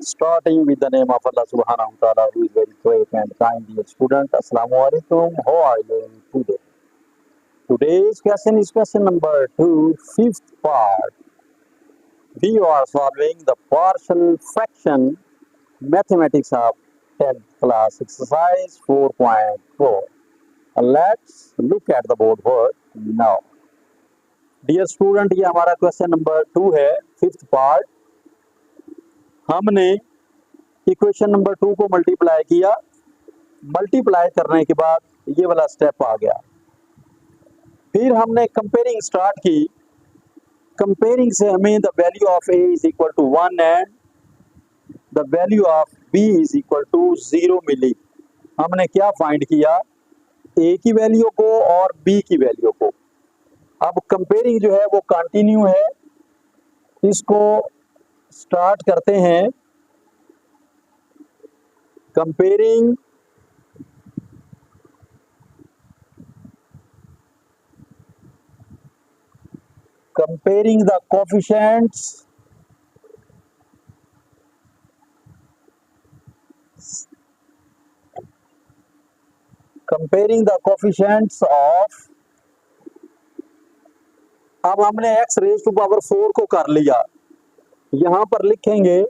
Starting with the name of Allah subhanahu wa ta'ala, who is very great and kind. Dear student, Assalamu alaikum. How are you today? Today's question is question number 2, fifth part. We are solving the partial fraction mathematics of 10th class exercise 4.4. Let's look at the board word now. Dear student, ये हमारा question number 2 है, fifth part. हमने equation number 2 को multiply किया. Multiply करने के बाद ये वाला स्टेप आ गया. फिर हमने कंपेयरिंग स्टार्ट की. कंपेयरिंग से हमें the value of a is equal to 1 and the value of b is equal to 0 मिली. हमने क्या फाइंड किया? a की वैल्यू को और b की वैल्यू को. अब कंपेयरिंग जो है वो कंटिन्यू है. इसको स्टार्ट करते हैं. Comparing the coefficients of. अब हमने x रेज टू पावर 4 को कर लिया. यहां पर लिखेंगे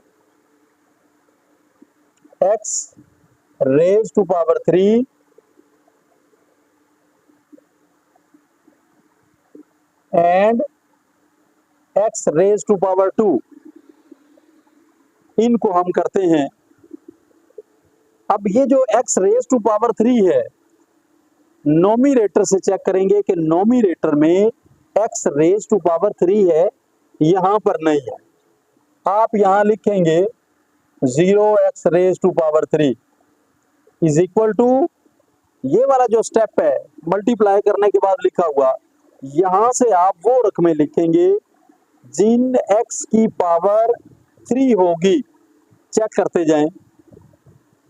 x raise to power 3 and x raise to power 2. इनको हम करते हैं. अब ये जो x रेज टू पावर 3 है, नोमिनेटर से चेक करेंगे कि नोमिनेटर में x रेज टू पावर 3 है, यहां पर नहीं है. आप यहां लिखेंगे 0x raise to power 3 is equal to, ये वाला जो स्टेप है मल्टीप्लाई करने के बाद लिखा हुआ, यहां से आप वो रकमें लिखेंगे जिन x की पावर 3 होगी. चेक करते जाएं.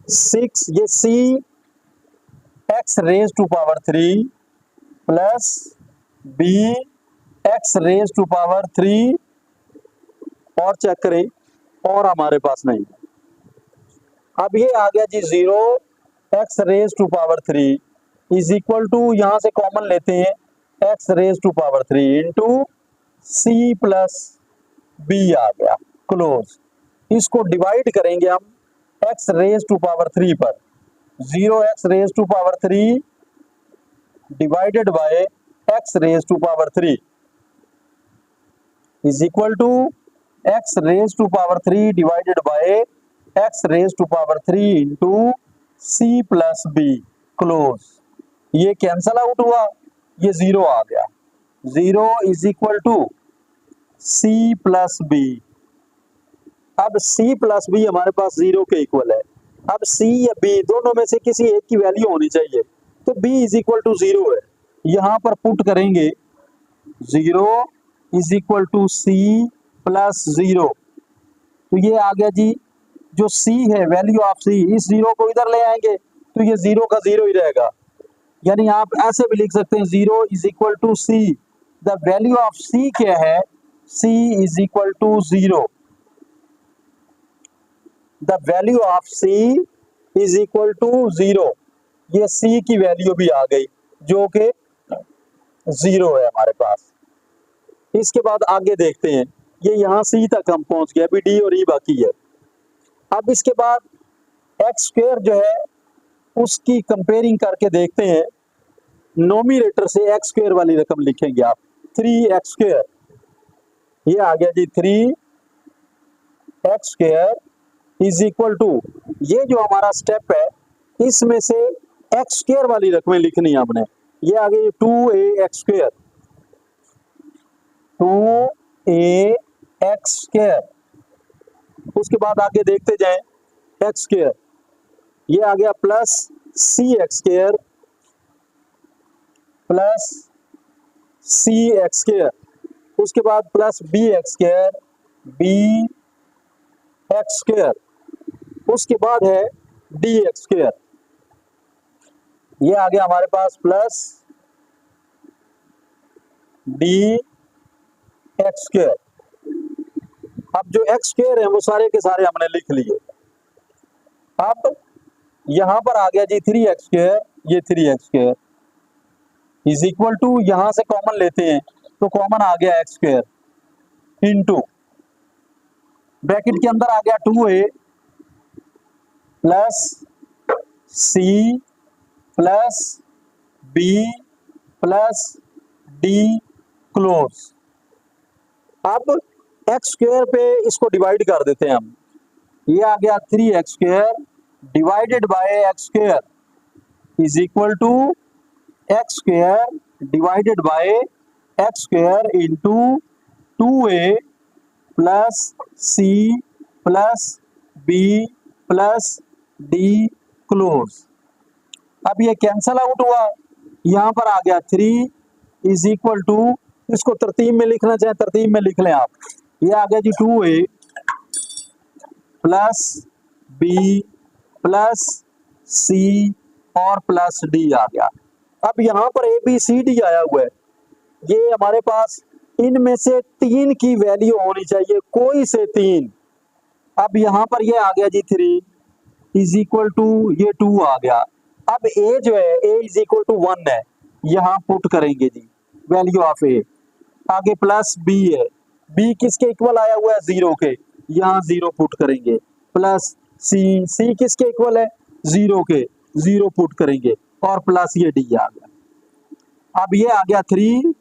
6 ये c x raise to power 3 plus b x raise to power 3 और चेक करें, और हमारे पास नहीं. अब ये आ गया जी 0 x raise to power 3 is equal to, यहां से कॉमन लेते हैं, x raise to power 3 into c plus b आ गया क्लोज. इसको डिवाइड करेंगे हम x रेज टू पावर 3 पर. 0x raise to power 3 divided by x raise to power 3 is equal to x raise to power 3 divided by x raise to power 3 into c plus b close. ये cancel out हुआ, ये 0 आ गया. 0 is equal to c plus b. अब c plus b हमारे पास 0 के equal है. अब c या b दोनों में से किसी एक की वैल्यू होनी चाहिए, तो b इज इक्वल टू 0 है. यहां पर पुट करेंगे 0 is equal to c plus 0. तो ये आ गया जी, जो c है वैल्यू ऑफ c, इस 0 को इधर ले आएंगे तो ये 0 का 0 ही रहेगा. यानी आप ऐसे भी लिख सकते हैं 0 is equal to c. The value of c क्या है? c is equal to 0. The value of c is equal to 0. ये c की वैल्यू भी आ गई जो कि 0 है हमारे पास. इसके बाद आगे देखते हैं. ये यहाँ c तक हम पहुंच गए, अभी d और e बाकी है. अब इसके बाद एक्स स्क्वायर जो है उसकी कंपेयरिंग करके देखते हैं. नोमिनेटर से एक्स स्क्वायर वाली रकम लिखेंगे आप, 3x स्क्वायर. ये आ गया जी 3x square is equal to, ये जो हमारा स्टेप है इसमें से एक्स स्क्वायर वाली रकमें लिखनी है हमने. ये आ गई 2ax स्क्वायर. 2ax square. उसके बाद आगे देखते जाएं, एक्स स्क्वायर ये आ गया plus cx square plus cx square. उसके बाद plus bx square bx square. उसके बाद है dx स्क्वायर. ये आ गया हमारे पास प्लस dx स्क्वायर. अब जो एक्स स्क्वायर है वो सारे के सारे हमने लिख लिए। अब यहां पर आ गया जी 3x स्क्वायर, ये 3x square is equal to, यहां से कॉमन लेते हैं तो कॉमन आ गया एक्स स्क्वायर इंटू ब्रैकेट के अंदर आ गया 2a plus C plus B plus D close. अब एक्स स्क्वायर पे इसको डिवाइड कर देते हैं हम, ये आ गया 3x square divided by X square is equal to X square divided by X square into 2a plus C plus B plus D close. अब ये कैंसल आउट हुआ, यहां पर आ गया 3 इज इक्वल टू, इसको तरतीब में लिखना चाहे तरतीब में लिख लें आप, ये आ गया जी 2a प्लस बी प्लस सी और प्लस डी आ गया। अब यहां पर ए बी सी डी आया हुआ है, ये हमारे पास इनमें से 3 की वैल्यू होनी चाहिए, कोई से 3। अब यहां पर ये आ गया जी 3 इज इक्वल टू, ये 2 आ गया। अब ए जो है ए इज इक्वल टू 1 है, यहां पुट करेंगे जी वैल्यू ऑफ ए। आगे प्लस बी है, बी किसके इक्वल आया हुआ है 0 के, यहाँ 0 पुट करेंगे। प्लस सी, सी किसके इक्वल है 0 के, 0 पुट करेंगे और प्लस ये डी आ गया। अब ये आ गया 3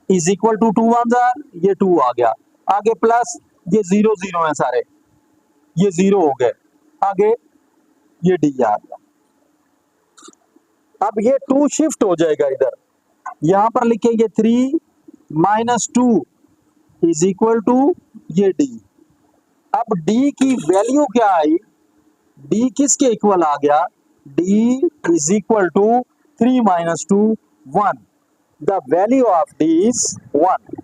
इज इक्वल टू 2 1 जार, ये 2 आ गया। आगे प्लस ये 0 0 है सारे, ये 0 हो गए। आगे ये डी आ गया। अब ये 2 शिफ्ट हो जाएगा इधर, यहां पर लिखेंगे 3 माइनस 2 इज इक्वल टू ये डी। अब डी की वैल्यू क्या आई, डी किसके इक्वल आ गया, D is equal to 3 minus 2 1। The value of D इज 1।